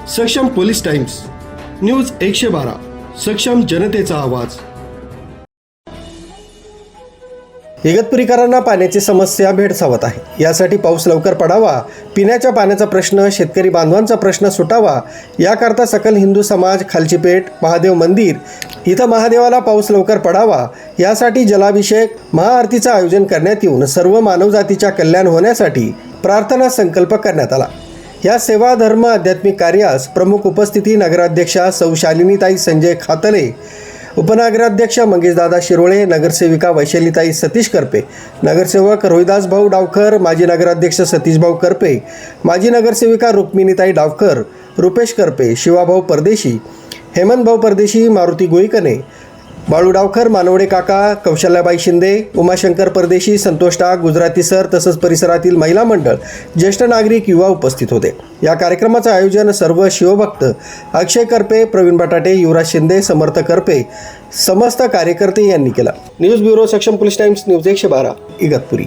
सक्षम police times news 112 सक्षम जनतेचा आवाज। इगतपुरीकरांना पाण्याची समस्या भेडसावत आहे। यासाठी पाऊस लवकर पडावा, पिण्याच्या पाण्याचा प्रश्न, शेतकरी बांधवांचा प्रश्न सुटावा याकरता सकल हिंदू समाज खालचीपेठ महादेव मंदिर इथं महादेवाला पाऊस लवकर पडावा यासाठी जलाभिषेक महाआरतीचं आयोजन करण्यात येऊन सर्व मानवजातीच्या कल्याण होण्यासाठी प्रार्थना संकल्प करण्यात आला। या सेवा धर्म आध्यात्मिक कार्यास प्रमुख उपस्थिती नगराध्यक्षा सौ शालिनीताई संजय खातले, उपनगराध्यक्ष मंगेशदादा शिरोळे, नगरसेविका वैशालीताई सतीश करपे, नगरसेवक रोहिदास भाऊ डावकर, माजी नगराध्यक्ष सतीश भाऊ करपे, माजी नगरसेविका रुक्मिणीताई डावकर, रुपेश करपे, शिवाभाऊ परदेशी, हेमंत भाऊ परदेशी, मारुती गोईकने, बाळू डावकर, मानवडे काका, कौशल्याबाई शिंदे, उमाशंकर परदेशी, संतोष टाक, गुजराती सर तसंच परिसरातील महिला मंडळ, ज्येष्ठ नागरिक, युवा उपस्थित होते। या कार्यक्रमाचं आयोजन सर्व शिवभक्त अक्षय करपे, प्रवीण बटाटे, युवराज शिंदे, समर्थ करपे समस्त कार्यकर्ते यांनी केला। न्यूज ब्युरो सक्षम पोलीस टाइम्स न्यूज 112 इगतपुरी।